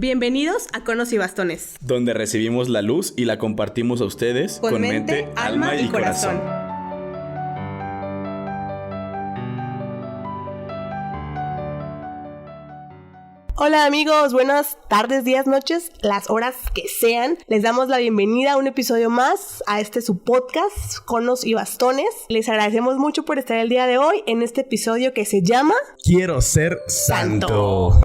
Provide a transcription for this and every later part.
Bienvenidos a Conos y Bastones, donde recibimos la luz y la compartimos a ustedes con mente, alma y corazón. Hola amigos, buenas tardes, días, noches, las horas que sean. Les damos la bienvenida a un episodio más a su podcast, Conos y Bastones. Les agradecemos mucho por estar el día de hoy en este episodio que se llama Quiero ser santo.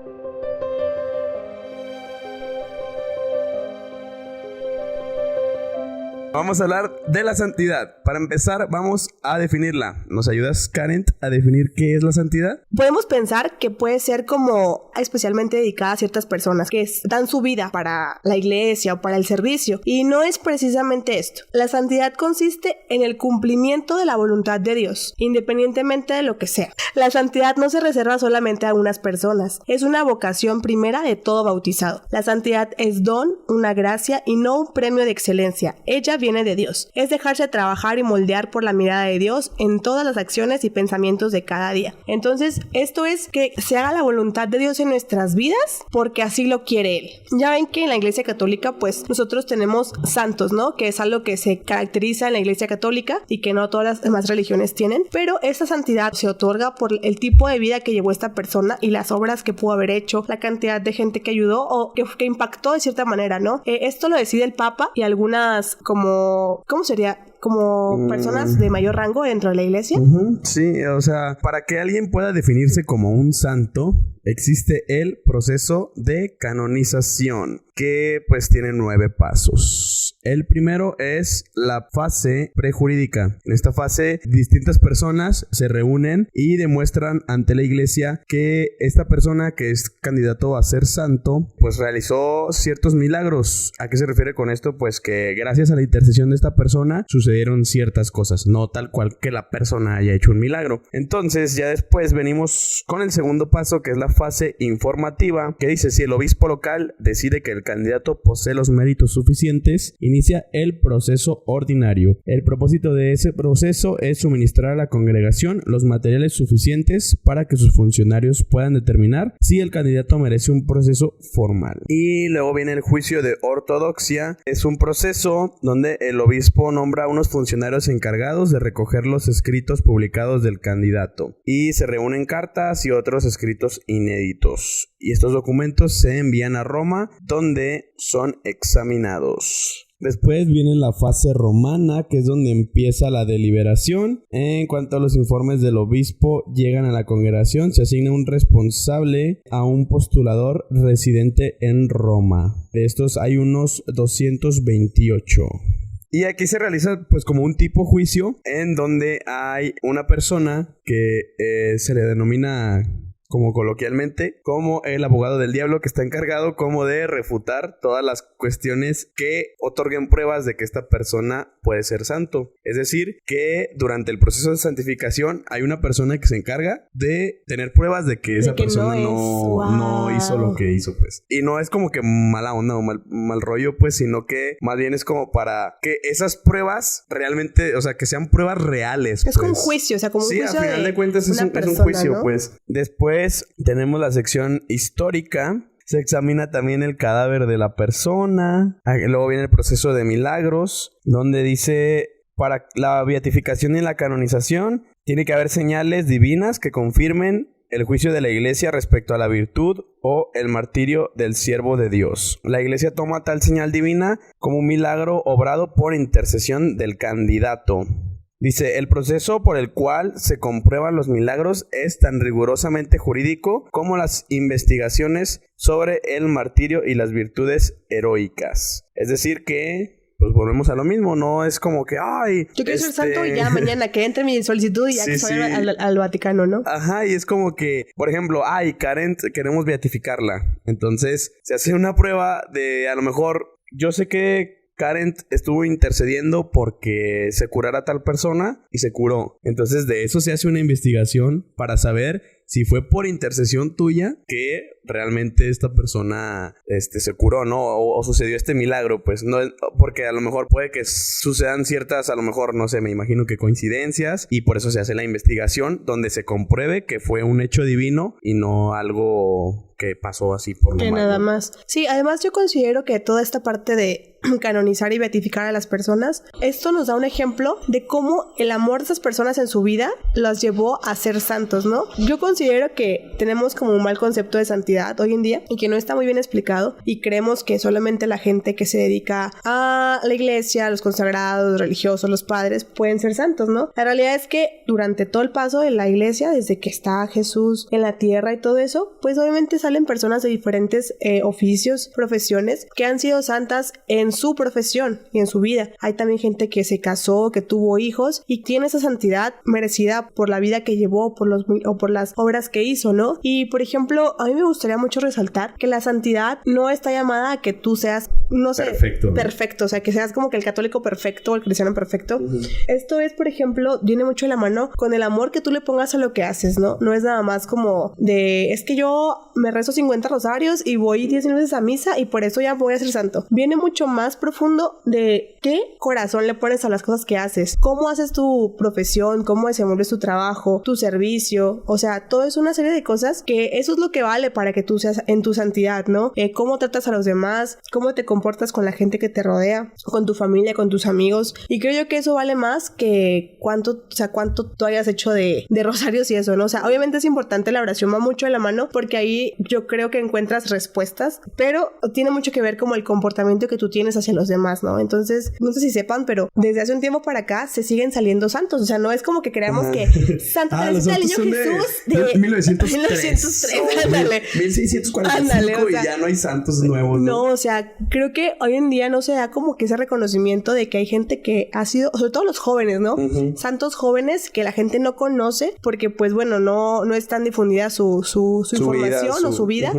Vamos a hablar de la santidad. Para empezar, vamos a definirla. ¿Nos ayudas, Karen, a definir qué es la santidad? Podemos pensar que puede ser como especialmente dedicada a ciertas personas que dan su vida para la iglesia o para el servicio. Y no es precisamente esto. La santidad consiste en el cumplimiento de la voluntad de Dios, independientemente de lo que sea. La santidad no se reserva solamente a algunas personas. Es una vocación primera de todo bautizado. La santidad es don, una gracia y no un premio de excelencia. Ella viene de Dios. Es dejarse trabajar y moldear por la mirada de Dios en todas las acciones y pensamientos de cada día. Entonces, esto es que se haga la voluntad de Dios en nuestras vidas porque así lo quiere Él. Ya ven que en la Iglesia Católica, pues, nosotros tenemos santos, ¿no? Que es algo que se caracteriza en la Iglesia Católica y que no todas las demás religiones tienen. Pero esta santidad se otorga por el tipo de vida que llevó esta persona y las obras que pudo haber hecho, la cantidad de gente que ayudó o que impactó de cierta manera, ¿no? Esto lo decide el Papa y algunas ¿cómo sería? Como personas de mayor rango dentro de la iglesia. Sí, o sea, para que alguien pueda definirse como un santo, existe el proceso de canonización, que pues tiene 9 pasos. El primero es la fase prejurídica. En esta fase, distintas personas se reúnen y demuestran ante la iglesia que esta persona que es candidato a ser santo, pues realizó ciertos milagros. ¿A qué se refiere con esto? Pues que gracias a la intercesión de esta persona sucedieron ciertas cosas, no tal cual que la persona haya hecho un milagro. Entonces, ya después venimos con el segundo paso, que es la fase informativa, que dice: si el obispo local decide que el candidato posee los méritos suficientes, inicia el proceso ordinario. El propósito de ese proceso es suministrar a la congregación los materiales suficientes para que sus funcionarios puedan determinar si el candidato merece un proceso formal. Y luego viene el juicio de ortodoxia. Es un proceso donde el obispo nombra a unos funcionarios encargados de recoger los escritos publicados del candidato y se reúnen cartas y otros escritos inéditos. Y estos documentos se envían a Roma, donde son examinados. Después viene la fase romana, que es donde empieza la deliberación. En cuanto a los informes del obispo llegan a la congregación, se asigna un responsable a un postulador residente en Roma. De estos hay unos 228. Y aquí se realiza pues como un tipo juicio en donde hay una persona que se le denomina como coloquialmente como el abogado del diablo, que está encargado como de refutar todas las cuestiones que otorguen pruebas de que esta persona puede ser santo. Es decir, que durante el proceso de santificación hay una persona que se encarga de tener pruebas de que esa persona no hizo lo que hizo, pues. Y no es como que mala onda o mal rollo, pues, sino que más bien es como para que esas pruebas realmente, o sea, que sean pruebas reales. Es pues como un juicio, o sea, como un juicio. Sí, a final de cuentas es un juicio, ¿no? Pues. Después tenemos la sección histórica. Se examina también el cadáver de la persona. Luego viene el proceso de milagros, donde dice: para la beatificación y la canonización tiene que haber señales divinas que confirmen el juicio de la iglesia respecto a la virtud o el martirio del siervo de Dios. La iglesia toma tal señal divina como un milagro obrado por intercesión del candidato. Dice: el proceso por el cual se comprueban los milagros es tan rigurosamente jurídico como las investigaciones sobre el martirio y las virtudes heroicas. Es decir que, pues volvemos a lo mismo, no es como que, ay, yo quiero ser santo y ya mañana que entre mi solicitud y ya que se vaya al Vaticano, ¿no? Ajá, y es como que, por ejemplo, Karen, queremos beatificarla. Entonces, se hace una prueba de, a lo mejor, yo sé que Karen estuvo intercediendo porque se curara a tal persona y se curó. Entonces de eso se hace una investigación para saber si fue por intercesión tuya que realmente esta persona se curó, ¿no? O sucedió este milagro, pues no, porque a lo mejor puede que sucedan ciertas, a lo mejor, no sé, me imagino que coincidencias, y por eso se hace la investigación donde se compruebe que fue un hecho divino y no algo que pasó así por que nada más. Sí, además yo considero que toda esta parte de canonizar y beatificar a las personas, esto nos da un ejemplo de cómo el amor de esas personas en su vida los llevó a ser santos, ¿no? Yo considero que tenemos como un mal concepto de santidad hoy en día y que no está muy bien explicado, y creemos que solamente la gente que se dedica a la iglesia, los consagrados, los religiosos, los padres, pueden ser santos, ¿no? La realidad es que durante todo el paso de la iglesia, desde que está Jesús en la tierra y todo eso, pues obviamente salen personas de diferentes oficios, profesiones, que han sido santas en su profesión y en su vida. Hay también gente que se casó, que tuvo hijos y tiene esa santidad merecida por la vida que llevó, por las obras que hizo, ¿no? Y por ejemplo, a mí me gustaría mucho resaltar que la santidad no está llamada a que tú seas, no sé, perfecto, o sea, que seas como que el católico perfecto o el cristiano perfecto. Esto es, por ejemplo, viene mucho de la mano con el amor que tú le pongas a lo que haces, ¿no? No es nada más como de, es que yo me rezo 50 rosarios y voy 10 veces a misa y por eso ya voy a ser santo. Viene mucho más profundo de qué corazón le pones a las cosas que haces, cómo haces tu profesión, cómo desenvuelves tu trabajo, tu servicio, o sea, todo es una serie de cosas que eso es lo que vale para que tú seas en tu santidad, ¿no? Cómo tratas a los demás, cómo te comportas con la gente que te rodea, con tu familia, con tus amigos, y creo yo que eso vale más que cuánto tú hayas hecho de rosarios y eso, ¿no? O sea, obviamente es importante, la oración va mucho de la mano porque ahí yo creo que encuentras respuestas, pero tiene mucho que ver como el comportamiento que tú tienes hacia los demás, ¿no? Entonces, no sé si sepan, pero desde hace un tiempo para acá se siguen saliendo santos, o sea, no es como que creamos que Santa Teresita del Niño Jesús de 1903. Ándale. 1645 ándale, o sea, y ya no hay santos nuevos, ¿no? No, o sea, creo que hoy en día no se da como que ese reconocimiento de que hay gente que ha sido, sobre todo los jóvenes, ¿no? Santos jóvenes que la gente no conoce porque, pues bueno, no es tan difundida su información vida, o su vida.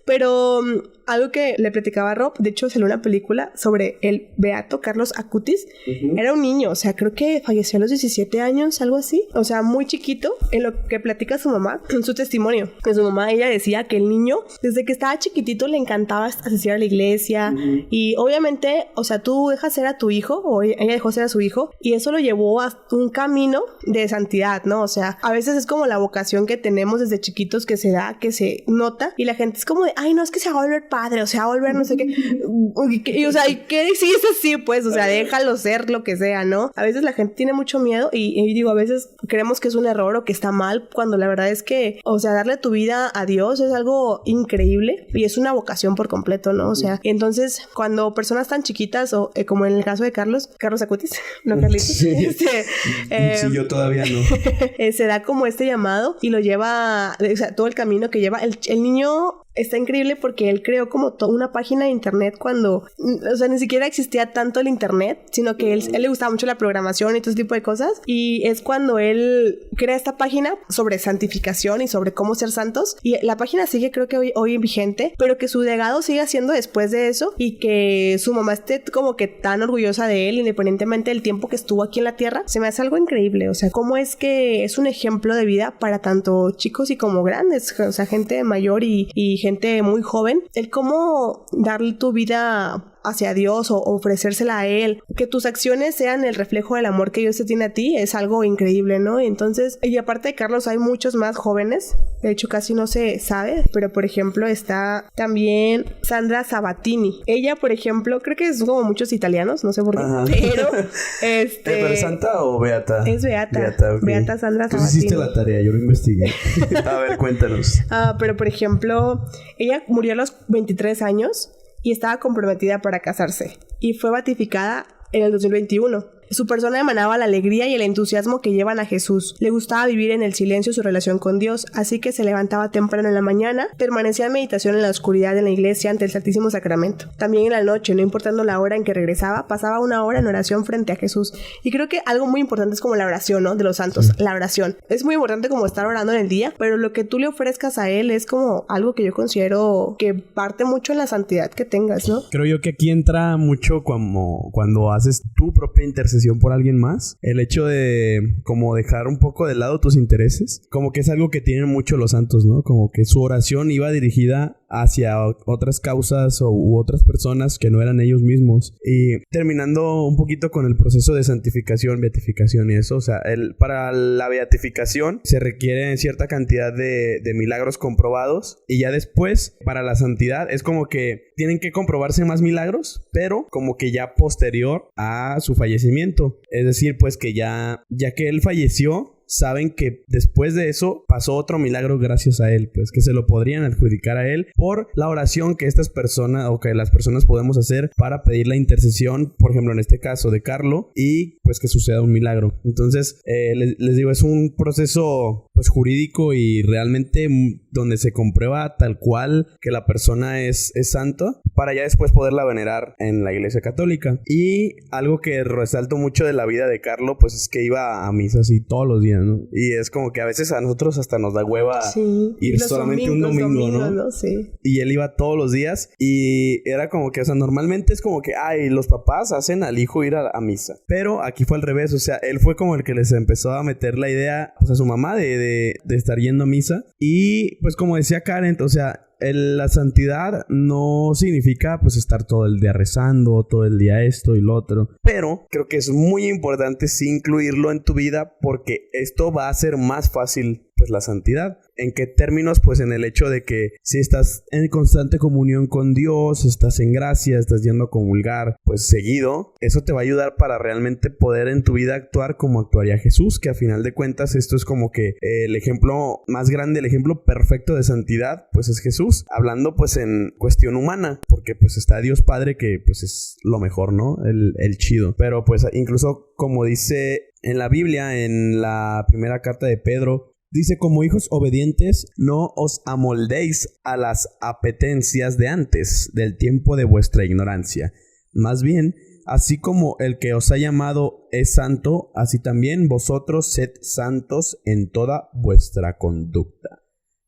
Pero algo que le platicaba a Rob, de hecho salió una película sobre el beato Carlos Acutis. Era un niño, o sea, creo que falleció a los 17 años, algo así. O sea, muy chiquito. En lo que platica su mamá, en su testimonio, que su mamá, ella decía que el niño, desde que estaba chiquitito, le encantaba asistir a la iglesia. Y obviamente, o sea, tú dejas ser a tu hijo, o ella dejó ser a su hijo, y eso lo llevó a un camino de santidad, ¿no? O sea, a veces es como la vocación que tenemos desde chiquitos que se da, que se nota, y la gente es como de, ay, no, es que se va a volver padre, o sea, va a volver no sé qué. Y, o sea, ¿y qué decís así? Pues, o sea, déjalo ser lo que sea, ¿no? A veces la gente tiene mucho miedo y digo, a veces creemos que es un error o que está mal, cuando la verdad es que, o sea, darle tu vida a Dios es algo increíble y es una vocación por completo, ¿no? O sea, entonces, cuando personas tan chiquitas, o como en el caso de Carlos Acutis, no Carlitos, sí, yo todavía no. Se da como este llamado y lo lleva, o sea, todo el camino que lleva. El niño está increíble porque él creó como una página de internet cuando, o sea, ni siquiera existía tanto el internet, sino que él le gustaba mucho la programación y todo ese tipo de cosas, y es cuando él crea esta página sobre santificación y sobre cómo ser santos, y la página sigue, creo que hoy vigente, pero que su legado sigue haciendo después de eso, y que su mamá esté como que tan orgullosa de él, independientemente del tiempo que estuvo aquí en la tierra, se me hace algo increíble. O sea, cómo es que es un ejemplo de vida para tanto chicos y como grandes, o sea, gente mayor y gente muy joven, el cómo darle tu vida hacia Dios o ofrecérsela a Él, que tus acciones sean el reflejo del amor que Dios te tiene a ti, es algo increíble, ¿no? Entonces, y aparte de Carlos hay muchos más jóvenes, de hecho casi no se sabe, pero por ejemplo está también Sandra Sabatini. Ella, por ejemplo, creo que es como muchos italianos, no sé por qué, pero ¿Pero es santa o beata? Es beata. Okay. Beata Sandra Sabatini. Tú hiciste la tarea, yo lo investigué. A ver, cuéntanos. Pero por ejemplo, ella murió a los 23 años y estaba comprometida para casarse y fue beatificada en el 2021. Su persona emanaba la alegría y el entusiasmo que llevan a Jesús. Le gustaba vivir en el silencio su relación con Dios, así que se levantaba temprano en la mañana, permanecía en meditación en la oscuridad de la iglesia ante el Santísimo Sacramento. También en la noche, no importando la hora en que regresaba, pasaba una hora en oración frente a Jesús. Y creo que algo muy importante es como la oración, ¿no? De los santos, la oración. Es muy importante como estar orando en el día, pero lo que tú le ofrezcas a Él es como algo que yo considero que parte mucho en la santidad que tengas, ¿no? Creo yo que aquí entra mucho como cuando haces tu propia intercesión intercesión por alguien más, el hecho de como dejar un poco de lado tus intereses, como que es algo que tienen mucho los santos, ¿no? Como que su oración iba dirigida hacia otras causas u otras personas que no eran ellos mismos. Y terminando un poquito con el proceso de santificación, beatificación y eso, o sea, para la beatificación se requiere cierta cantidad de milagros comprobados, y ya después para la santidad es como que tienen que comprobarse más milagros, pero como que ya posterior a su fallecimiento. Es decir, pues que ya que él falleció, saben que después de eso pasó otro milagro gracias a él, pues que se lo podrían adjudicar a él por la oración que estas personas o que las personas podemos hacer para pedir la intercesión, por ejemplo en este caso de Carlo, y pues que suceda un milagro. Entonces les digo, es un proceso pues jurídico y realmente donde se comprueba tal cual que la persona es santa, para ya después poderla venerar en la Iglesia Católica. Y algo que resalto mucho de la vida de Carlo, pues es que iba a misa así todos los días, ¿no? Y es como que a veces a nosotros hasta nos da hueva ir solamente un domingo, ¿no? Sí. Y él iba todos los días y era como que, o sea, normalmente es como que, los papás hacen al hijo ir a misa. Pero aquí fue al revés, o sea, él fue como el que les empezó a meter la idea, o sea, su mamá de estar yendo a misa. Y pues como decía Karen, o sea, la santidad no significa pues estar todo el día rezando, todo el día esto y lo otro, pero creo que es muy importante sí incluirlo en tu vida, porque esto va a hacer más fácil pues la santidad. ¿En qué términos? Pues en el hecho de que si estás en constante comunión con Dios, estás en gracia, estás yendo a comulgar pues seguido, eso te va a ayudar para realmente poder en tu vida actuar como actuaría Jesús, que a final de cuentas esto es como que el ejemplo más grande, el ejemplo perfecto de santidad pues es Jesús, hablando pues en cuestión humana, porque pues está Dios Padre, que pues es lo mejor, ¿no? El chido. Pero pues incluso como dice en la Biblia, en la primera carta de Pedro, dice: como hijos obedientes, no os amoldéis a las apetencias de antes, del tiempo de vuestra ignorancia. Más bien, así como el que os ha llamado es santo, así también vosotros sed santos en toda vuestra conducta.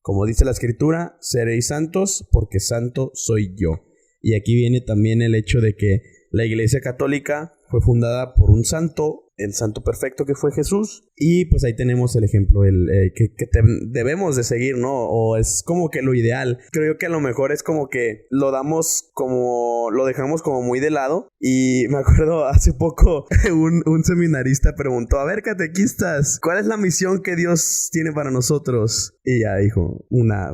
Como dice la Escritura, seréis santos porque santo soy yo. Y aquí viene también el hecho de que la Iglesia Católica fue fundada por un santo, el santo perfecto que fue Jesús, y pues ahí tenemos el ejemplo que debemos de seguir, ¿no? O es como que lo ideal. Creo que a lo mejor es como que lo dejamos como muy de lado. Y me acuerdo hace poco un seminarista preguntó: a ver, catequistas, ¿cuál es la misión que Dios tiene para nosotros? Y ya dijo,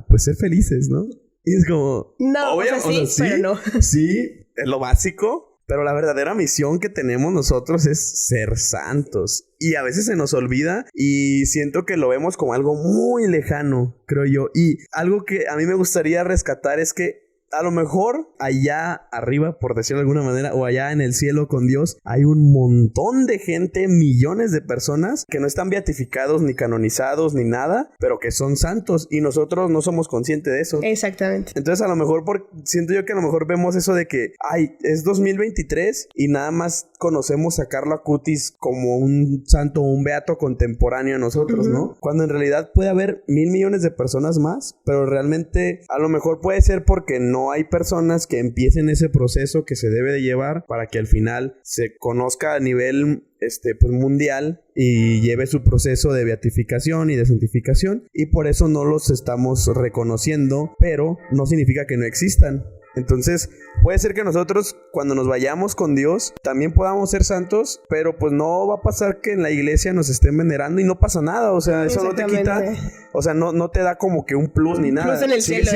pues ser felices, ¿no? Y es como... No, obvio, sí, pero no. Sí, es lo básico. Pero la verdadera misión que tenemos nosotros es ser santos. Y a veces se nos olvida y siento que lo vemos como algo muy lejano, creo yo. Y algo que a mí me gustaría rescatar es que a lo mejor allá arriba, por decirlo de alguna manera, o allá en el cielo con Dios, hay un montón de gente, millones de personas que no están beatificados, ni canonizados, ni nada, pero que son santos, y nosotros no somos conscientes de eso. Exactamente. Entonces a lo mejor, siento yo que a lo mejor vemos eso de que, es 2023 y nada más conocemos a Carlo Acutis como un santo, un beato contemporáneo a nosotros, ¿no? Cuando en realidad puede haber 1,000 millones de personas más, pero realmente a lo mejor puede ser porque no hay personas que empiecen ese proceso que se debe de llevar para que al final se conozca a nivel pues mundial y lleve su proceso de beatificación y de santificación, y por eso no los estamos reconociendo, pero no significa que no existan. Entonces puede ser que nosotros cuando nos vayamos con Dios también podamos ser santos, pero pues no va a pasar que en la iglesia nos estén venerando y no pasa nada, o sea, eso no te quita, o sea, no te da como que un plus ni nada. Plus en el cielo,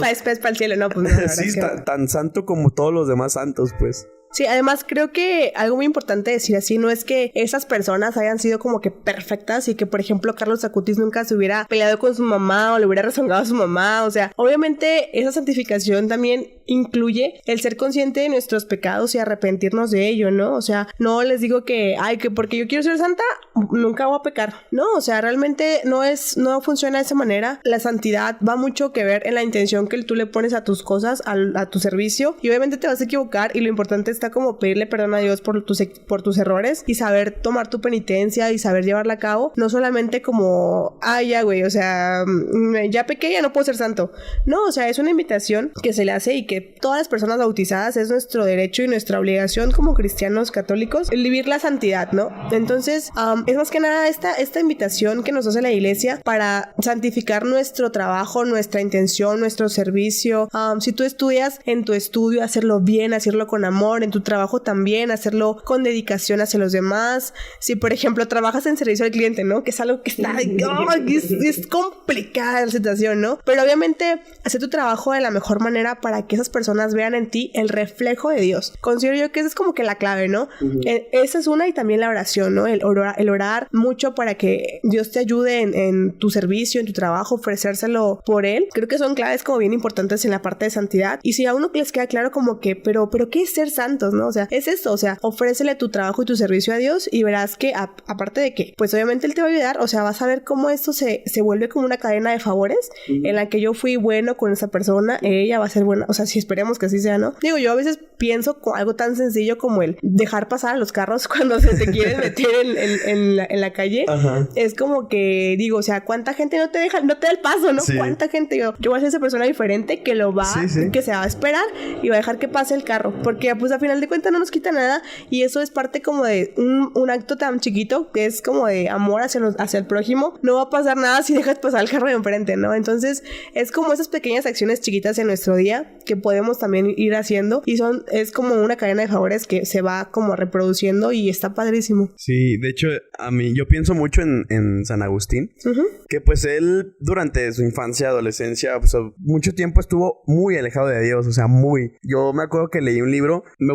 es para el cielo, no, pues no. Sí, tan santo como todos los demás santos, pues. Sí, además creo que algo muy importante decir así, no es que esas personas hayan sido como que perfectas y que, por ejemplo, Carlos Acutis nunca se hubiera peleado con su mamá o le hubiera rezongado a su mamá, o sea, obviamente esa santificación también incluye el ser consciente de nuestros pecados y arrepentirnos de ello, ¿no? O sea, no les digo que porque yo quiero ser santa, nunca voy a pecar, ¿no? O sea, realmente no funciona de esa manera. La santidad va mucho que ver en la intención que tú le pones a tus cosas, a tu servicio, y obviamente te vas a equivocar, y lo importante es está como pedirle perdón a Dios por tus errores y saber tomar tu penitencia y saber llevarla a cabo, no solamente como, ya güey, o sea, ya pequé, ya no puedo ser santo. No, o sea, es una invitación que se le hace y que todas las personas bautizadas es nuestro derecho y nuestra obligación como cristianos católicos el vivir la santidad, ¿no? Entonces, es más que nada esta invitación que nos hace la iglesia para santificar nuestro trabajo, nuestra intención, nuestro servicio. Si tú estudias, en tu estudio hacerlo bien, hacerlo con amor, en tu trabajo también, hacerlo con dedicación hacia los demás. Si, por ejemplo, trabajas en servicio al cliente, ¿no? Que es algo que está... es complicada la situación, ¿no? Pero obviamente, hacer tu trabajo de la mejor manera para que esas personas vean en ti el reflejo de Dios. Considero yo que esa es como que la clave, ¿no? Esa es una, y también la oración, ¿no? El orar mucho para que Dios te ayude en tu servicio, en tu trabajo, ofrecérselo por Él. Creo que son claves como bien importantes en la parte de santidad. Y si a uno les queda claro como que, pero ¿qué es ser santos, no? O sea, es esto, o sea, ofrécele tu trabajo y tu servicio a Dios y verás que, aparte de que, pues obviamente Él te va a ayudar, o sea, vas a ver cómo esto se vuelve como una cadena de favores en la que yo fui bueno con esa persona, ella va a ser buena, o sea, si esperemos que así sea, ¿no? Digo, yo a veces pienso con algo tan sencillo como el dejar pasar a los carros cuando se te quieren meter en la calle. Ajá. Es como que, digo, o sea, ¿cuánta gente no te da el paso, no? Sí. ¿Cuánta gente? Yo voy a ser esa persona diferente que que se va a esperar y va a dejar que pase el carro, porque pues a final de cuentas no nos quita nada, y eso es parte como de un acto tan chiquito que es como de amor hacia el prójimo. No va a pasar nada si dejas pasar el carro de enfrente, ¿no? Entonces es como esas pequeñas acciones chiquitas en nuestro día que podemos también ir haciendo, y es como una cadena de favores que se va como reproduciendo y está padrísimo. Sí, de hecho, yo pienso mucho en San Agustín, que pues él durante su infancia, adolescencia, pues mucho tiempo estuvo muy alejado de Dios, o sea, muy. Yo me acuerdo que leí un libro, lo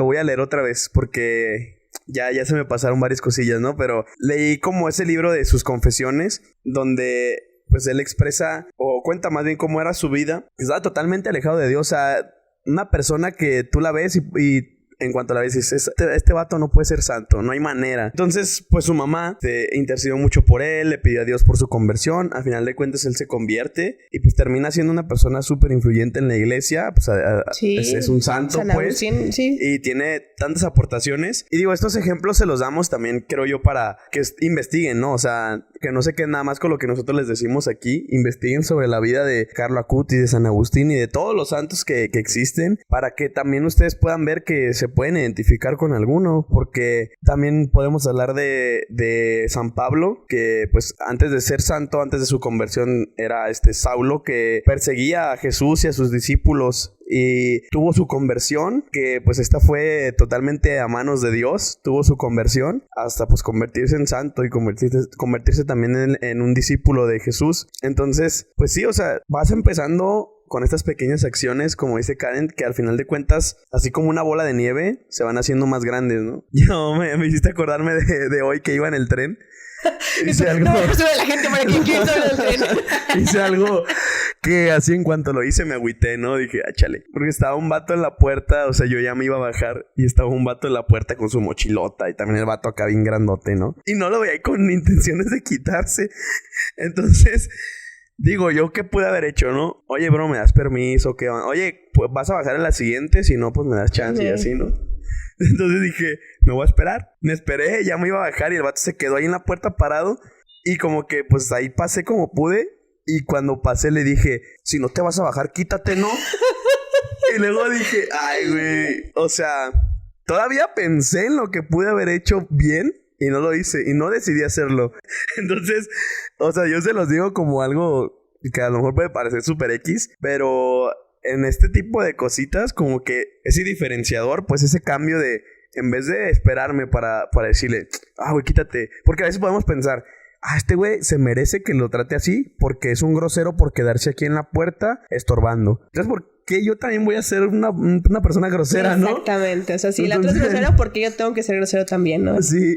voy a leer otra vez porque ya se me pasaron varias cosillas, ¿no? Pero leí como ese libro de sus confesiones, donde pues él expresa o cuenta más bien cómo era su vida. Estaba totalmente alejado de Dios, o sea, una persona que tú la ves y en cuanto a la vez dices, este vato no puede ser santo, no hay manera. Entonces, pues su mamá intercedió mucho por él, le pidió a Dios por su conversión. Al final de cuentas, él se convierte y pues termina siendo una persona súper influyente en la iglesia. Pues sí, es un santo, San Agustín, pues. Sí. Y tiene tantas aportaciones. Y digo, estos ejemplos se los damos también, creo yo, para que investiguen, ¿no? O sea, que no se queden nada más con lo que nosotros les decimos aquí. Investiguen sobre la vida de Carlo Acutis, de San Agustín y de todos los santos que existen, para que también ustedes puedan ver que se pueden identificar con alguno, porque también podemos hablar de San Pablo, que pues antes de ser santo, antes de su conversión, era Saulo, que perseguía a Jesús y a sus discípulos, y tuvo su conversión, que pues esta fue totalmente a manos de Dios. Tuvo su conversión hasta pues convertirse en santo y convertirse también en un discípulo de Jesús. Entonces, pues sí, o sea, vas empezando con estas pequeñas acciones, como dice Karen, que al final de cuentas, así como una bola de nieve, se van haciendo más grandes, ¿no? Yo me hiciste acordarme de hoy que iba en el tren. Hice algo... No, eso de la gente, para quien quiere saber el tren. Hice algo que así en cuanto lo hice me agüité, ¿no? Dije, chale. Porque estaba un vato en la puerta, o sea, yo ya me iba a bajar y estaba un vato en la puerta con su mochilota y también el vato acá bien grandote, ¿no? Y no lo veía con intenciones de quitarse. Entonces... digo, ¿yo qué pude haber hecho, no? Oye, bro, ¿me das permiso? ¿Qué onda? Oye, pues vas a bajar en la siguiente, si no, pues me das chance y así, ¿no? Entonces dije, me voy a esperar. Me esperé, ya me iba a bajar y el vato se quedó ahí en la puerta parado. Y como que, pues ahí pasé como pude. Y cuando pasé le dije, si no te vas a bajar, quítate, ¿no? Y luego dije, ay, güey. O sea, todavía pensé en lo que pude haber hecho bien. Y no lo hice, y no decidí hacerlo. Entonces, o sea, yo se los digo como algo que a lo mejor puede parecer súper X, pero en este tipo de cositas, como que ese diferenciador, pues ese cambio de, en vez de esperarme para decirle, güey, quítate. Porque a veces podemos pensar, este güey se merece que lo trate así porque es un grosero por quedarse aquí en la puerta estorbando. Entonces, ¿por qué yo también voy a ser una persona grosera, no? Exactamente. O sea, si la otra es grosera, ¿por qué yo tengo que ser grosero también, no? Sí.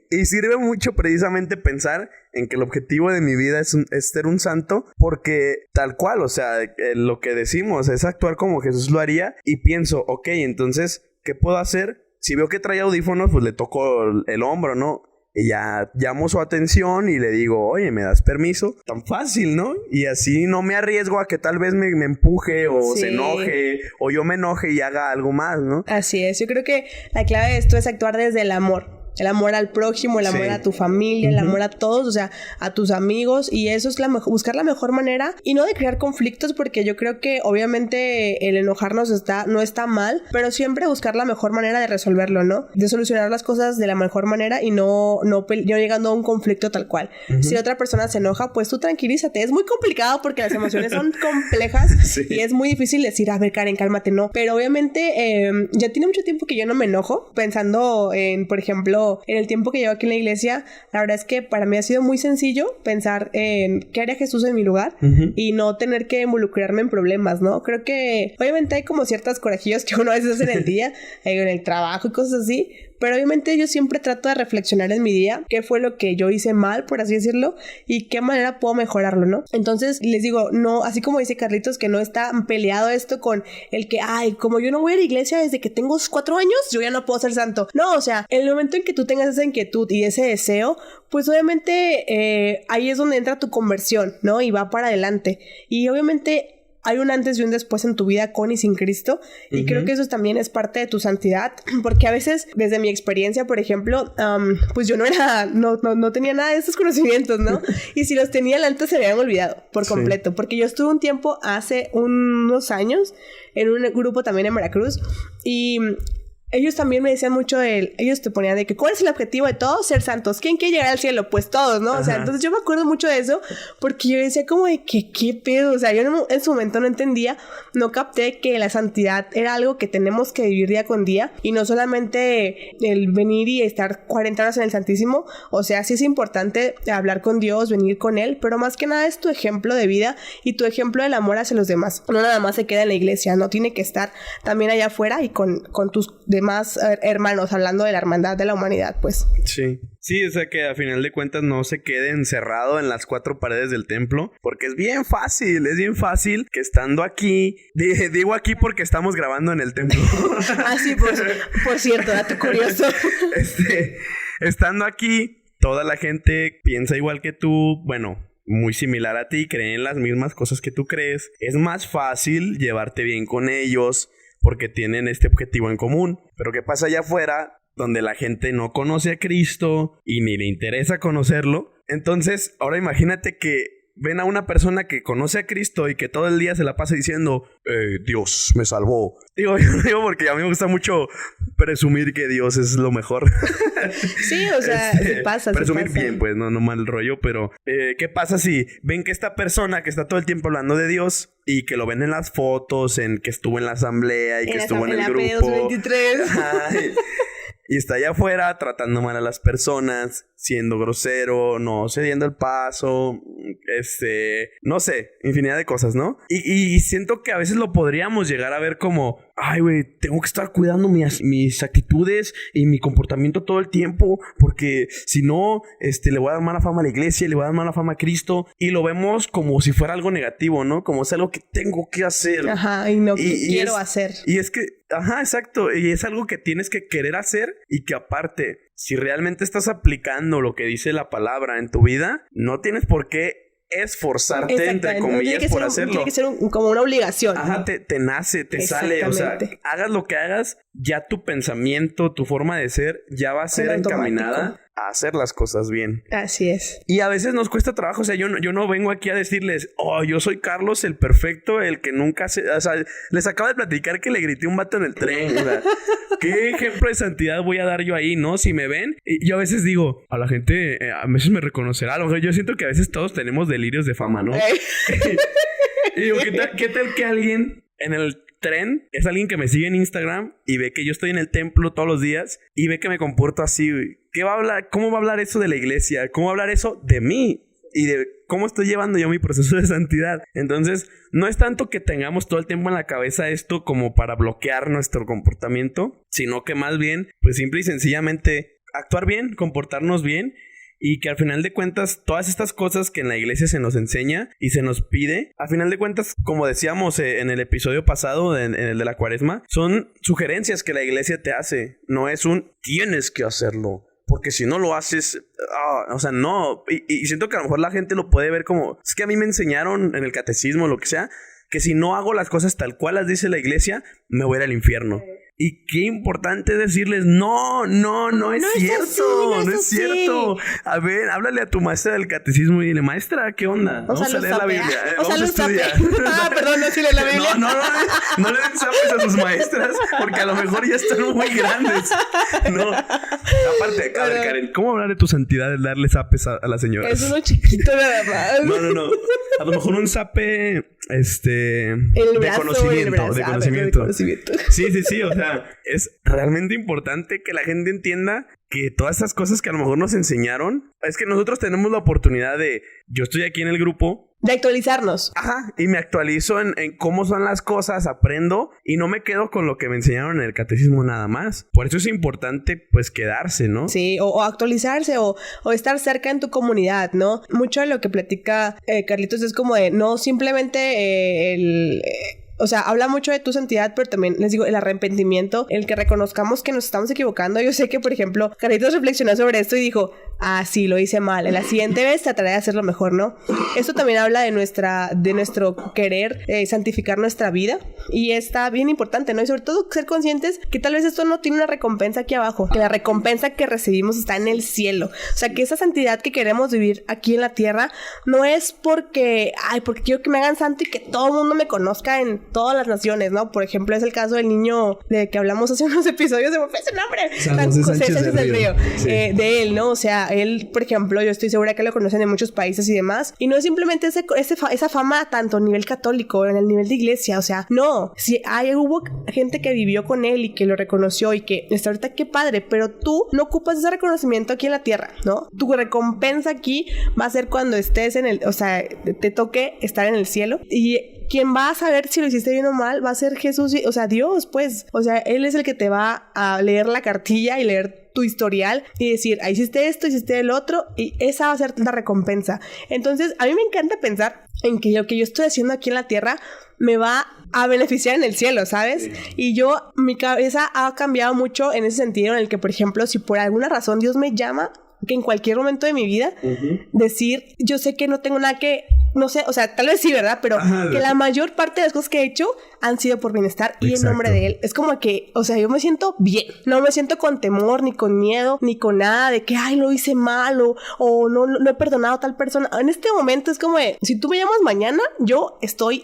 Y sirve mucho precisamente pensar en que el objetivo de mi vida es ser un santo, porque tal cual, o sea, lo que decimos es actuar como Jesús lo haría, y pienso, ok, entonces, ¿qué puedo hacer? Si veo que trae audífonos, pues le toco el hombro, ¿no? y ya llamo su atención y le digo, oye, ¿me das permiso? Tan fácil, ¿no? Y así no me arriesgo a que tal vez me empuje o Sí. se enoje o yo me enoje y haga algo más, ¿no? Así es, yo creo que la clave de esto es actuar desde el amor. El amor al prójimo, el amor Sí. a tu familia, el amor a todos, o sea, a tus amigos. Y eso es buscar la mejor manera y no de crear conflictos, porque yo creo que obviamente el enojarnos no está mal, pero siempre buscar la mejor manera de resolverlo, ¿no? De solucionar las cosas de la mejor manera y no llegando a un conflicto tal cual. Si otra persona se enoja, pues tú tranquilízate. Es muy complicado porque las emociones son complejas Sí. y es muy difícil decir, a ver, Karen, cálmate, no. Pero obviamente ya tiene mucho tiempo que yo no me enojo, pensando en, por ejemplo, en el tiempo que llevo aquí en la iglesia. La verdad es que para mí ha sido muy sencillo pensar en qué haría Jesús en mi lugar y no tener que involucrarme en problemas, ¿no? Creo que obviamente hay como ciertas corajillos que uno a veces hace en el día, en el trabajo y cosas así, pero obviamente yo siempre trato de reflexionar en mi día qué fue lo que yo hice mal, por así decirlo, y qué manera puedo mejorarlo, ¿no? Entonces les digo, no, así como dice Carlitos, que no está peleado esto con el que, ay, como yo no voy a la iglesia desde que tengo 4 años, yo ya no puedo ser santo. No, o sea, en el momento en que tú tengas esa inquietud y ese deseo, pues obviamente ahí es donde entra tu conversión, ¿no? Y va para adelante. Y obviamente hay un antes y un después en tu vida con y sin Cristo, y creo que eso también es parte de tu santidad, porque a veces, desde mi experiencia, por ejemplo, pues yo no tenía nada de esos conocimientos, ¿no? Y si los tenía antes se me habían olvidado por completo, porque yo estuve un tiempo, hace unos años, en un grupo también en Veracruz, y ellos también me decían mucho ellos te ponían de que ¿cuál es el objetivo de todos? Ser santos. ¿Quién quiere llegar al cielo? Pues todos, ¿no? O sea, entonces yo me acuerdo mucho de eso, porque yo decía como de que ¿qué pedo? O sea, yo en su momento no entendía, no capté que la santidad era algo que tenemos que vivir día con día, y no solamente el venir y estar 40 horas en el Santísimo. O sea, sí es importante hablar con Dios, venir con Él, pero más que nada es tu ejemplo de vida y tu ejemplo del amor hacia los demás. No nada más se queda en la iglesia, no tiene que estar también allá afuera y con tus demás hermanos, hablando de la hermandad de la humanidad, pues. Sí. Sí, o sea que a final de cuentas no se quede encerrado en las 4 paredes del templo, porque es bien fácil que estando aquí, digo aquí porque estamos grabando en el templo. Ah, sí, por cierto, dato curioso. Estando aquí, toda la gente piensa igual que tú, bueno, muy similar a ti, creen las mismas cosas que tú crees. Es más fácil llevarte bien con ellos porque tienen este objetivo en común. Pero ¿qué pasa allá afuera, donde la gente no conoce a Cristo y ni le interesa conocerlo? Entonces, ahora imagínate que ven a una persona que conoce a Cristo y que todo el día se la pasa diciendo, Dios me salvó. Digo porque a mí me gusta mucho presumir que Dios es lo mejor. Sí, o sea, sí pasa. Presumir sí pasa. bien, pues, no mal rollo, pero ¿qué pasa si ven que esta persona que está todo el tiempo hablando de Dios y que lo ven en las fotos, en que estuvo en la asamblea y que estuvo en el grupo? Y está allá afuera tratando mal a las personas, siendo grosero, no cediendo el paso, no sé, infinidad de cosas, ¿no? Y siento que a veces lo podríamos llegar a ver como, ay, güey, tengo que estar cuidando mis actitudes y mi comportamiento todo el tiempo, porque si no, le voy a dar mala fama a la iglesia, le voy a dar mala fama a Cristo, y lo vemos como si fuera algo negativo, ¿no? Como es algo que tengo que hacer. Ajá, y no quiero hacer. Y es que, ajá, exacto, y es algo que tienes que querer hacer, y que aparte, si realmente estás aplicando lo que dice la palabra en tu vida, no tienes por qué esforzarte, entre comillas, por hacerlo. Tiene que ser como una obligación. Ajá, ¿no? te nace, te sale, o sea, hagas lo que hagas, ya tu pensamiento, tu forma de ser, ya va a ser encaminada a hacer las cosas bien. Así es. Y a veces nos cuesta trabajo, o sea, yo no vengo aquí a decirles, oh, yo soy Carlos el perfecto, el que nunca se... O sea, les acabo de platicar que le grité a un vato en el tren, o sea, ¿qué ejemplo de santidad voy a dar yo ahí, no? Si me ven, y yo a veces digo, a la gente a veces me reconocerá, a lo mejor yo siento que a veces todos tenemos delirios de fama, ¿no? Y digo, ¿qué tal que alguien en el tren es alguien que me sigue en Instagram y ve que yo estoy en el templo todos los días y ve que me comporto así, güey? ¿Qué va a hablar? ¿Cómo va a hablar eso de la iglesia? ¿Cómo va a hablar eso de mí? Y de cómo estoy llevando yo mi proceso de santidad. Entonces, no es tanto que tengamos todo el tiempo en la cabeza esto como para bloquear nuestro comportamiento, sino que más bien, pues simple y sencillamente actuar bien, comportarnos bien. Y que al final de cuentas, todas estas cosas que en la iglesia se nos enseña y se nos pide, al final de cuentas, como decíamos en el episodio pasado, en el de la Cuaresma, son sugerencias que la iglesia te hace. No es un tienes que hacerlo, porque si no lo haces, o sea, no. Y siento que a lo mejor la gente lo puede ver como, es que a mí me enseñaron en el catecismo, lo que sea, que si no hago las cosas tal cual las dice la iglesia, me voy a ir al infierno. Y qué importante decirles, no es cierto, no es cierto. A ver, háblale a tu maestra del catecismo y dile, maestra, ¿qué onda? Vamos a leer la Biblia, vamos a estudiar. Perdón, no leer la Biblia. No le den zapes a sus maestras, porque a lo mejor ya están muy grandes. No, aparte, a ver, Karen, ¿cómo hablar de tu santidad el darle zapes a las señoras? Es uno chiquito nada más. No, a lo mejor un zape, de conocimiento. Sí, o sea, es realmente importante que la gente entienda que todas esas cosas que a lo mejor nos enseñaron, es que nosotros tenemos la oportunidad de, yo estoy aquí en el grupo, de actualizarnos. Ajá, y me actualizo en cómo son las cosas, aprendo y no me quedo con lo que me enseñaron en el catecismo nada más. Por eso es importante, pues, quedarse, ¿no? Sí, o actualizarse o estar cerca en tu comunidad, ¿no? Mucho de lo que platica Carlitos es como de no simplemente o sea, habla mucho de tu santidad, pero también, les digo, el arrepentimiento, el que reconozcamos que nos estamos equivocando. Yo sé que, por ejemplo, Carlitos reflexionó sobre esto y dijo, sí, lo hice mal. En la siguiente vez trataré de hacerlo mejor, ¿no? Esto también habla de nuestro querer santificar nuestra vida. Y está bien importante, ¿no? Y sobre todo ser conscientes que tal vez esto no tiene una recompensa aquí abajo, que la recompensa que recibimos está en el cielo. O sea, que esa santidad que queremos vivir aquí en la tierra no es porque quiero que me hagan santo y que todo el mundo me conozca en todas las naciones, ¿no? Por ejemplo, es el caso del niño de que hablamos hace unos episodios, se me fue ese nombre. José Sánchez del Río. Sí. De él, ¿no? O sea, él, por ejemplo, yo estoy segura que lo conocen en muchos países y demás, y no es simplemente esa fama tanto a nivel católico, en el nivel de iglesia, o sea, no, si hubo gente que vivió con él y que lo reconoció y que está ahorita, qué padre, pero tú no ocupas ese reconocimiento aquí en la tierra, ¿no? Tu recompensa aquí va a ser cuando estés o sea, te toque estar en el cielo, y quien va a saber si lo hiciste bien o mal va a ser Jesús, o sea, Dios, pues, o sea, Él es el que te va a leer la cartilla y leer tu historial y decir, hiciste esto, hiciste el otro, y esa va a ser la recompensa. Entonces, a mí me encanta pensar en que lo que yo estoy haciendo aquí en la tierra me va a beneficiar en el cielo, ¿sabes? Sí. Y mi cabeza ha cambiado mucho en ese sentido, en el que, por ejemplo, si por alguna razón Dios me llama, que en cualquier momento de mi vida, decir, yo sé que no tengo nada que, no sé, o sea, tal vez sí, ¿verdad? Pero que la mayor parte de las cosas que he hecho han sido por bienestar y en nombre de Él. Es como que, o sea, yo me siento bien. No me siento con temor, ni con miedo, ni con nada de que, lo hice mal o no he perdonado a tal persona. En este momento es como de, si tú me llamas mañana, yo estoy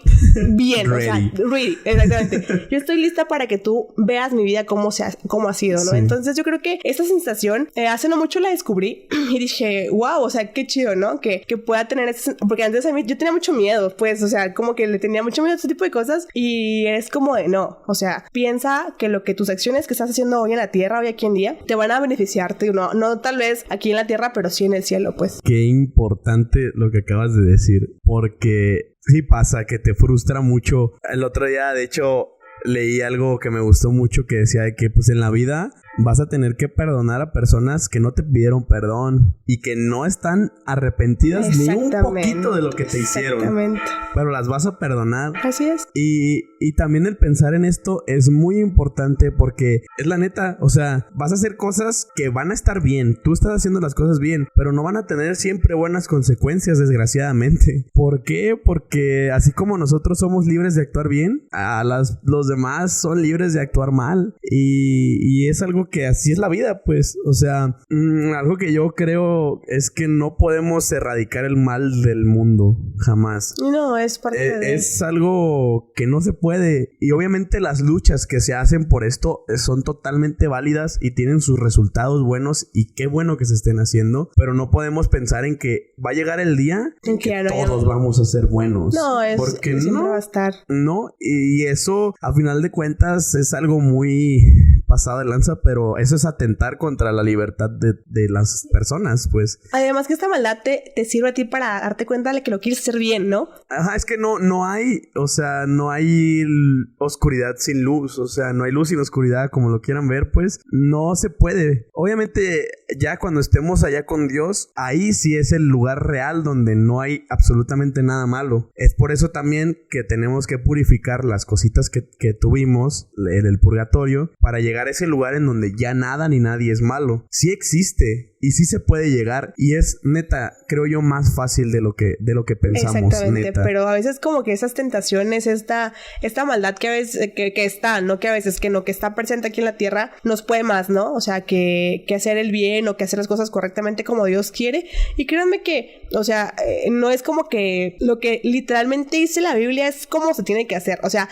bien. Ready. O sea, ready, exactamente. Yo estoy lista para que tú veas mi vida cómo ha sido, ¿no? Sí. Entonces yo creo que esta sensación, hace no mucho la descubrí y dije, wow, o sea, qué chido, ¿no? Que pueda tener porque antes a mí yo tenía mucho miedo, pues, o sea, como que le tenía mucho miedo a este tipo de cosas y es como de no, o sea, piensa que lo que tus acciones que estás haciendo hoy en la tierra, hoy aquí en día, te van a beneficiarte, no tal vez aquí en la tierra, pero sí en el cielo, pues. Qué importante lo que acabas de decir, porque sí pasa que te frustra mucho. El otro día, de hecho, leí algo que me gustó mucho que decía de que pues en la vida vas a tener que perdonar a personas que no te pidieron perdón y que no están arrepentidas ni un poquito de lo que te hicieron. Pero las vas a perdonar. Así es. Y también el pensar en esto es muy importante porque es la neta, o sea, vas a hacer cosas que van a estar bien. Tú estás haciendo las cosas bien, pero no van a tener siempre buenas consecuencias, desgraciadamente. ¿Por qué? Porque así como nosotros somos libres de actuar bien, los demás son libres de actuar mal. Y es algo que así es la vida, pues. O sea, algo que yo creo es que no podemos erradicar el mal del mundo, jamás. No, es parte de... Es algo que no se puede. Y obviamente las luchas que se hacen por esto son totalmente válidas y tienen sus resultados buenos y qué bueno que se estén haciendo, pero no podemos pensar en que va a llegar el día en que todos vamos a ser buenos. No, porque no va a estar. No, y eso a final de cuentas es algo muy pasado de lanza, pero eso es atentar contra la libertad de las personas, pues. Además que esta maldad te sirve a ti para darte cuenta de que lo quieres hacer bien, ¿no? Ajá, es que no hay, o sea, no hay oscuridad sin luz, o sea, no hay luz sin oscuridad, como lo quieran ver, pues, no se puede. Obviamente ya cuando estemos allá con Dios, ahí sí es el lugar real donde no hay absolutamente nada malo. Es por eso también que tenemos que purificar las cositas que tuvimos en el purgatorio para llegar a ese lugar en donde ya nada ni nadie es malo. Sí existe y sí se puede llegar, y es neta, creo yo, más fácil de lo que pensamos. Exactamente, neta. pero a veces como que esas tentaciones, esta maldad que a veces que está, no que a veces que no, que está presente aquí en la tierra, nos puede más, ¿no? O sea, que hacer el bien o que hacer las cosas correctamente como Dios quiere. Y créanme que, o sea, no es como que lo que literalmente dice la Biblia es como se tiene que hacer. O sea,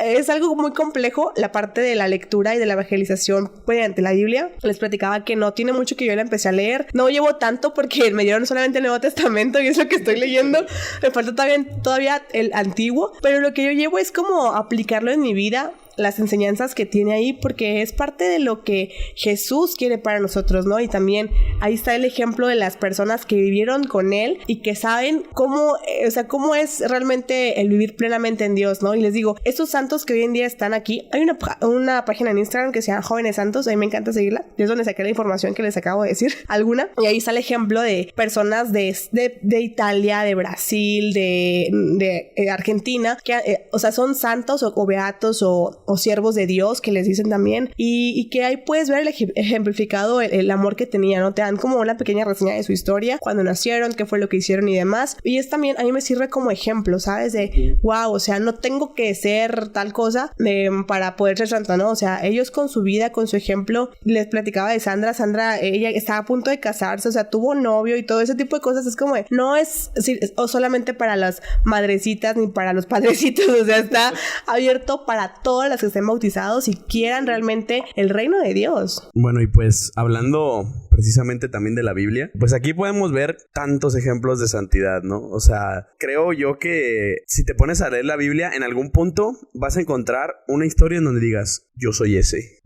es algo muy complejo la parte de la lectura y de la evangelización mediante la Biblia. Les platicaba que no tiene mucho que yo la empecé a leer. No llevo tanto porque me dieron solamente el Nuevo Testamento y es lo que estoy leyendo. Me falta todavía el Antiguo, pero lo que yo llevo es como aplicarlo en mi vida, las enseñanzas que tiene ahí, porque es parte de lo que Jesús quiere para nosotros, ¿no? Y también ahí está el ejemplo de las personas que vivieron con él y que saben cómo, o sea, cómo es realmente el vivir plenamente en Dios, ¿no? Y les digo, estos santos que hoy en día están aquí, hay una página en Instagram que se llama Jóvenes Santos, a mí me encanta seguirla, es donde saqué la información que les acabo de decir, alguna, y ahí está el ejemplo de personas de Italia, de Brasil, de Argentina, que, o sea, son santos o beatos o siervos de Dios, que les dicen también, y que ahí puedes ver ejemplificado el amor que tenían, ¿no? Te dan como una pequeña reseña de su historia, cuando nacieron, qué fue lo que hicieron y demás, y es también, a mí me sirve como ejemplo, ¿sabes? De, wow, o sea, no tengo que ser tal cosa para poder ser santo, ¿no? O sea, ellos con su vida, con su ejemplo, les platicaba de Sandra, ella estaba a punto de casarse, o sea, tuvo novio y todo ese tipo de cosas, es como, no es o solamente para las madrecitas ni para los padrecitos, o sea, está abierto para todas las que estén bautizados y quieran realmente el reino de Dios. Bueno, y pues hablando precisamente también de la Biblia, pues aquí podemos ver tantos ejemplos de santidad, ¿no? O sea, creo yo que si te pones a leer la Biblia, en algún punto vas a encontrar una historia en donde digas, yo soy ese.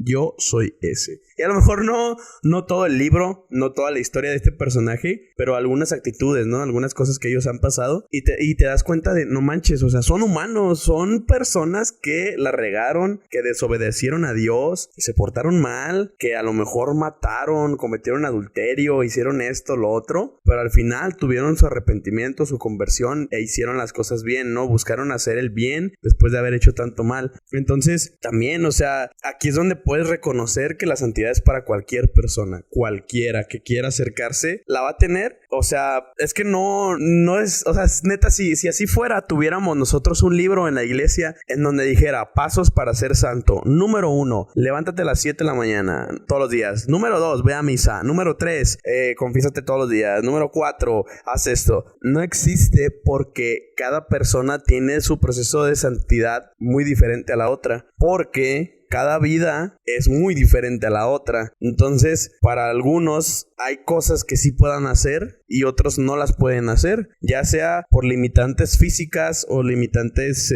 Y a lo mejor no todo el libro, no toda la historia de este personaje, pero algunas actitudes, ¿no? Algunas cosas que ellos han pasado y te das cuenta de, no manches, o sea, son humanos, son personas que la regaron, que desobedecieron a Dios, que se portaron mal, que a lo mejor mataron, cometieron adulterio, hicieron esto, lo otro, pero al final tuvieron su arrepentimiento, su conversión e hicieron las cosas bien, ¿no? Buscaron hacer el bien después de haber hecho tanto mal. Entonces, también, o sea, aquí es donde puedes reconocer que la santidad es para cualquier persona, cualquiera que quiera acercarse, la va a tener. O sea, es que no es, o sea, es neta, si así fuera, tuviéramos nosotros un libro en la iglesia en donde dijera pasos para ser santo. Número 1, levántate a las 7 de la mañana todos los días. Número 2, ve a misa. Número 3, confiésate todos los días. Número 4, haz esto. No existe, porque cada persona tiene su proceso de santidad muy diferente a la otra, porque cada vida es muy diferente a la otra. Entonces, para algunos hay cosas que sí puedan hacer y otros no las pueden hacer, ya sea por limitantes físicas o limitantes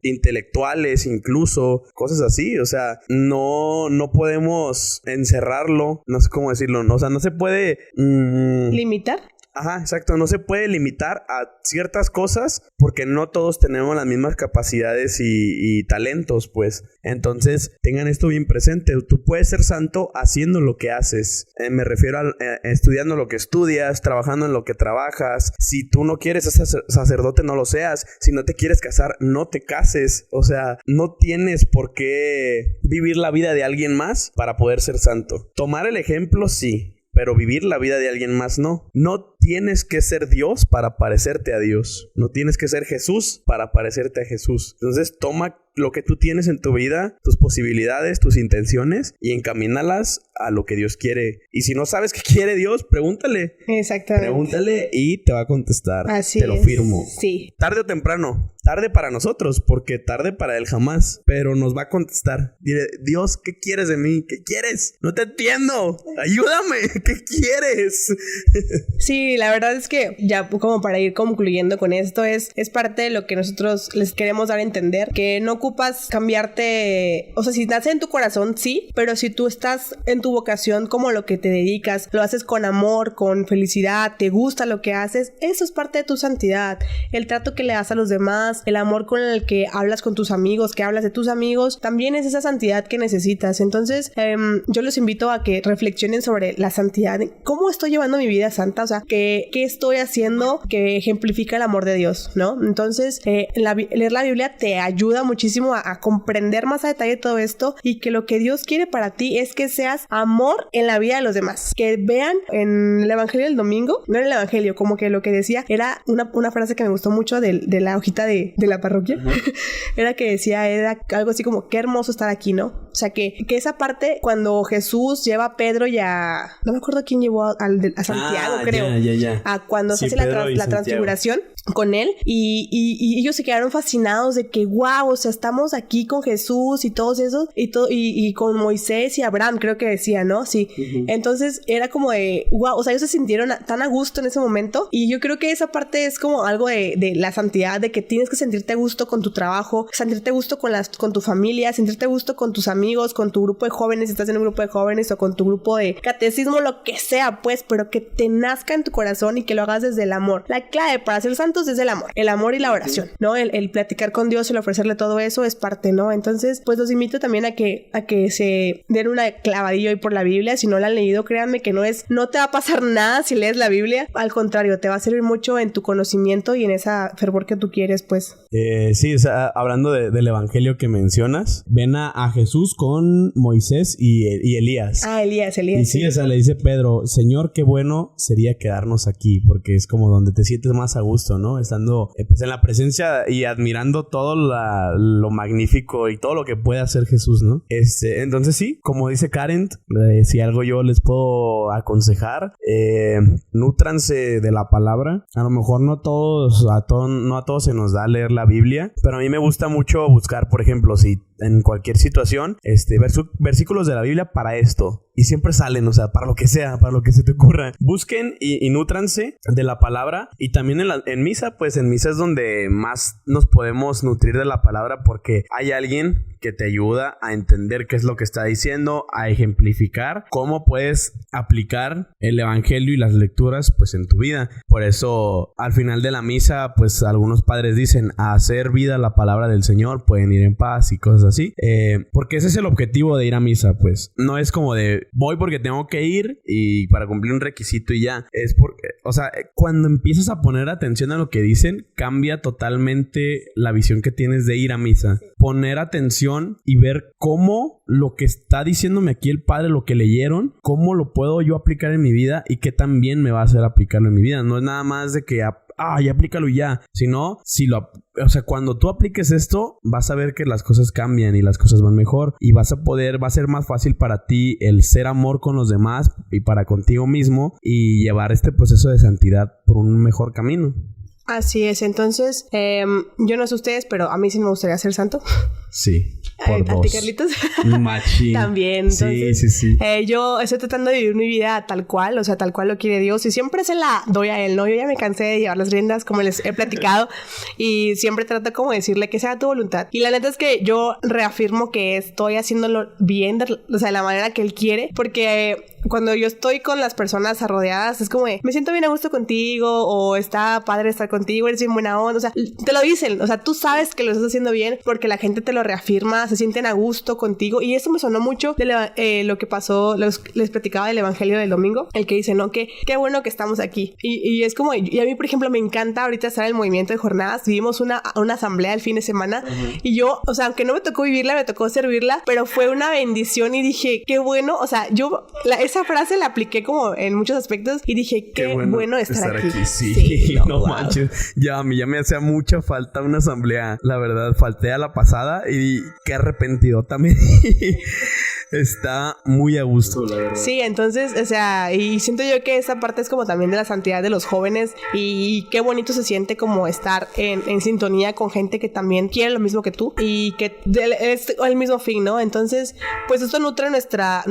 intelectuales, incluso cosas así. O sea, no podemos encerrarlo, no sé cómo decirlo, o sea, no se puede ¿limitar? Ajá, exacto. No se puede limitar a ciertas cosas porque no todos tenemos las mismas capacidades y talentos, pues. Entonces, tengan esto bien presente. Tú puedes ser santo haciendo lo que haces. Me refiero a estudiando lo que estudias, trabajando en lo que trabajas. Si tú no quieres ser sacerdote, no lo seas. Si no te quieres casar, no te cases. O sea, no tienes por qué vivir la vida de alguien más para poder ser santo. Tomar el ejemplo, sí, pero vivir la vida de alguien más no. No tienes que ser Dios para parecerte a Dios. No tienes que ser Jesús para parecerte a Jesús. Entonces toma lo que tú tienes en tu vida, tus posibilidades, tus intenciones, y encamínalas a lo que Dios quiere. Y si no sabes qué quiere Dios, pregúntale. Exactamente. Pregúntale y te va a contestar. Así te lo firmo. Sí. Tarde o temprano. Tarde para nosotros, porque tarde para él jamás. Pero nos va a contestar. Dile, Dios, ¿qué quieres de mí? ¿Qué quieres? No te entiendo. Ayúdame. ¿Qué quieres? Sí, la verdad es que ya como para ir concluyendo con esto, es parte de lo que nosotros les queremos dar a entender, que no ocupas cambiarte, o sea, si nace en tu corazón, sí, pero si tú estás en tu vocación como lo que te dedicas, lo haces con amor, con felicidad, te gusta lo que haces, eso es parte de tu santidad. El trato que le das a los demás, el amor con el que hablas con tus amigos, que hablas de tus amigos, también es esa santidad que necesitas. Entonces, yo los invito a que reflexionen sobre la santidad. ¿Cómo estoy llevando mi vida santa? O sea, ¿qué estoy haciendo que ejemplifica el amor de Dios, ¿no? Entonces, leer la Biblia te ayuda muchísimo a comprender más a detalle todo esto, y que lo que Dios quiere para ti es que seas amor en la vida de los demás. Que vean en el Evangelio del domingo, no en el Evangelio, como que lo que decía era una frase que me gustó mucho de la hojita de la parroquia. Era que decía, era algo así como, qué hermoso estar aquí, ¿no? O sea, que esa parte, cuando Jesús lleva a Pedro y a... No me acuerdo quién llevó a Santiago, creo. Ya. A cuando Sí, se hace la transfiguración con él, y ellos se quedaron fascinados de que, wow, o sea, estamos aquí con Jesús y todos esos, y con Moisés y Abraham, creo que decía, ¿no? Sí. Entonces, era como de, wow, o sea, ellos se sintieron tan a gusto en ese momento, y yo creo que esa parte es como algo de la santidad, de que tienes que sentirte a gusto con tu trabajo, sentirte a gusto con tu familia, sentirte a gusto con tus amigos, con tu grupo de jóvenes, si estás en un grupo de jóvenes, o con tu grupo de catecismo, lo que sea, pues, pero que te nazca en tu corazón y que lo hagas desde el amor. La clave para ser santos es el amor y la oración, ¿no? El platicar con Dios, el ofrecerle todo eso es parte, ¿no? Entonces, pues los invito también a que se den una clavadillo ahí por la Biblia. Si no la han leído, créanme que no te va a pasar nada si lees la Biblia. Al contrario, te va a servir mucho en tu conocimiento y en esa fervor que tú quieres, pues. Sí, o sea, hablando del evangelio que mencionas, ven a Jesús con Moisés y Elías. Elías. Y sí, o sea, le dice Pedro, Señor, qué bueno sería quedarnos aquí, porque es como donde te sientes más a gusto, ¿no? Estando pues en la presencia y admirando todo lo magnífico y todo lo que puede hacer Jesús, ¿no? Entonces sí, como dice Karen, si algo yo les puedo aconsejar, nútranse de la palabra. A lo mejor no a todos se nos da leer la Biblia, pero a mí me gusta mucho buscar, por ejemplo, si en cualquier situación, versículos de la Biblia para esto. Y siempre salen, o sea, para lo que sea, para lo que se te ocurra. Busquen y nútranse de la palabra. Y también en misa, pues en misa es donde más nos podemos nutrir de la palabra, porque hay alguien que te ayuda a entender qué es lo que está diciendo, a ejemplificar cómo puedes aplicar el evangelio y las lecturas pues en tu vida. Por eso al final de la misa pues algunos padres dicen, a hacer vida la palabra del Señor, pueden ir en paz y cosas así, porque ese es el objetivo de ir a misa. Pues no es como de voy porque tengo que ir y para cumplir un requisito y ya. Es porque, o sea, cuando empiezas a poner atención a lo que dicen, cambia totalmente la visión que tienes de ir a misa. Poner atención y ver cómo lo que está diciéndome aquí el padre, lo que leyeron, cómo lo puedo yo aplicar en mi vida y qué tan bien me va a hacer aplicarlo en mi vida. No es nada más de que ya aplícalo y ya, sino o sea, cuando tú apliques esto, vas a ver que las cosas cambian y las cosas van mejor, y va a ser más fácil para ti el ser amor con los demás y para contigo mismo, y llevar este proceso de santidad por un mejor camino. Así es. Entonces, yo no sé ustedes, pero a mí sí me gustaría ser santo. Sí. ¿A ti, Carlitos? Machín. También. Entonces, sí. Yo estoy tratando de vivir mi vida tal cual, o sea, tal cual lo quiere Dios, y siempre se la doy a Él, ¿no? Yo ya me cansé de llevar las riendas, como les he platicado, y siempre trato como de decirle que sea tu voluntad. Y la neta es que yo reafirmo que estoy haciéndolo bien, o sea, de la manera que Él quiere, porque cuando yo estoy con las personas rodeadas, es como de, me siento bien a gusto contigo, o está padre estar contigo, eres bien buena onda, o sea, te lo dicen, o sea, tú sabes que lo estás haciendo bien porque la gente te lo reafirma, se sienten a gusto contigo, y eso me sonó mucho de lo que pasó, les platicaba del Evangelio del domingo, el que dice, ¿no? Que qué bueno que estamos aquí, y es como, y a mí, por ejemplo, me encanta ahorita estar en el movimiento de jornadas. Vivimos una asamblea el fin de semana, y yo, o sea, aunque no me tocó vivirla, me tocó servirla, pero fue una bendición, y dije, qué bueno, o sea, yo esa frase la apliqué como en muchos aspectos, y dije, qué bueno estar aquí. Sí, no manches, a mí ya me hacía mucha falta una asamblea, la verdad, falté a la pasada y qué arrepentido también. Está muy a gusto, la verdad. Sí, entonces, o sea, y siento yo que esa parte es como también de la santidad de los jóvenes y qué bonito se siente como estar en sintonía con gente que también quiere lo mismo que tú y que es el mismo fin, ¿no? Entonces, pues esto nutre nuestra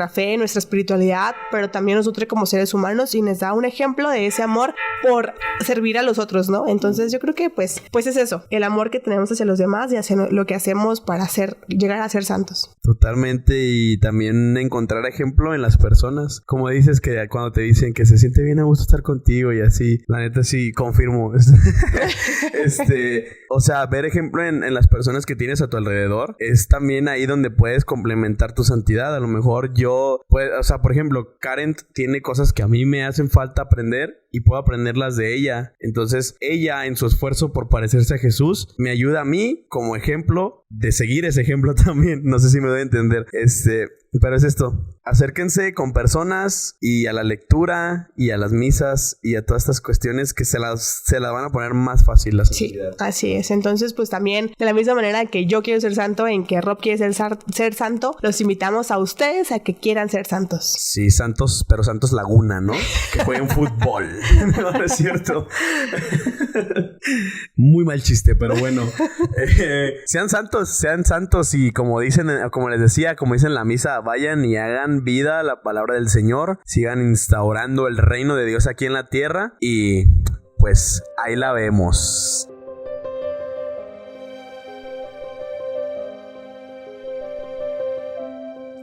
fe, nuestra espiritualidad, pero también nos nutre como seres humanos y nos da un ejemplo de ese amor por servir a los otros, ¿no? Entonces yo creo que pues es eso, el amor que tenemos hacia los demás y hacia lo que hacemos para llegar a ser santos. Totalmente, y también encontrar ejemplo en las personas. Como dices que cuando te dicen que se siente bien a gusto estar contigo y así, la neta sí, confirmo. O sea, ver ejemplo en las personas que tienes a tu alrededor es también ahí donde puedes complementar tu santidad. A lo mejor por ejemplo, Karen tiene cosas que a mí me hacen falta aprender y puedo aprenderlas de ella. Entonces, ella en su esfuerzo por parecerse a Jesús me ayuda a mí como ejemplo de seguir ese ejemplo también. No sé si me doy a entender. Pero es esto. Acérquense con personas y a la lectura y a las misas y a todas estas cuestiones que se las van a poner más fácil la santidad. Sí, así es. Entonces, pues también de la misma manera que yo quiero ser santo, en que Rob quiere ser santo, los invitamos a ustedes a que quieran ser santos. Sí, santos, pero Santos Laguna, ¿no? Que jueguen fútbol. No es cierto. Muy mal chiste, pero bueno. Sean santos y como les decía, como dicen en la misa, vayan y hagan vida la palabra del Señor, sigan instaurando el reino de Dios aquí en la tierra y pues ahí la vemos.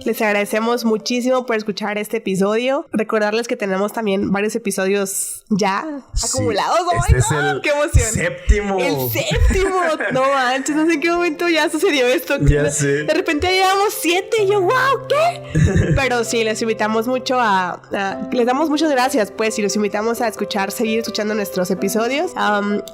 Les agradecemos muchísimo por escuchar este episodio. Recordarles que tenemos también varios episodios ya acumulados. ¡Oh, este es el qué emoción! ¡Séptimo! ¡El séptimo! No manches, no sé en qué momento ya sucedió esto. Ya sé. De repente ya llevamos 7 y yo, ¡wow! ¿Qué? Pero sí, les invitamos mucho les damos muchas gracias, pues, y los invitamos a seguir escuchando nuestros episodios.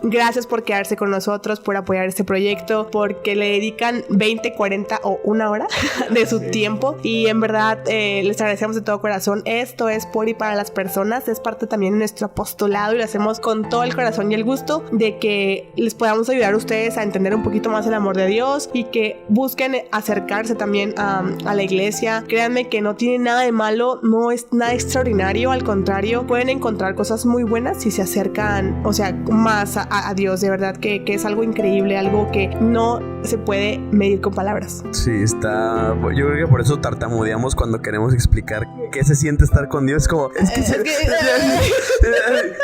Gracias por quedarse con nosotros, por apoyar este proyecto, porque le dedican 20, 40 o 1 hora de su tiempo. Y en verdad les agradecemos de todo corazón. Esto es por y para las personas. Es parte también de nuestro apostolado y lo hacemos con todo el corazón y el gusto de que les podamos ayudar a ustedes a entender un poquito más el amor de Dios y que busquen acercarse también a la iglesia. Créanme que no tiene nada de malo, no es nada extraordinario, al contrario, pueden encontrar cosas muy buenas si se acercan, o sea, más a Dios. De verdad que es algo increíble, algo que no se puede medir con palabras. Sí, yo creo que por eso tartamudeamos cuando queremos explicar qué se siente estar con Dios. Como,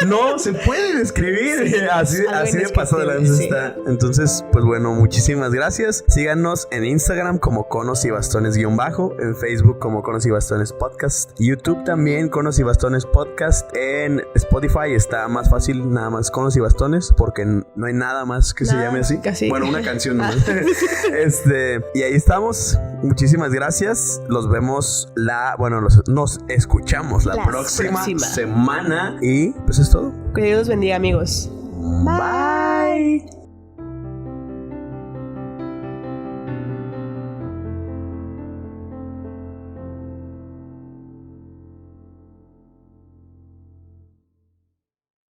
no se puede describir. Así de pasado de lanza está. Entonces, pues bueno, muchísimas gracias. Síganos en Instagram como Conos y Bastones _, en Facebook como Conos y Bastones Podcast, YouTube también Conos y Bastones Podcast, en Spotify está más fácil, nada más Conos y Bastones, porque no hay nada más que se llame así. Casi. Bueno, una canción nomás. Y ahí estamos. Muchísimas gracias. Nos escuchamos la próxima semana. Y pues es todo. Que Dios los bendiga, amigos. Bye.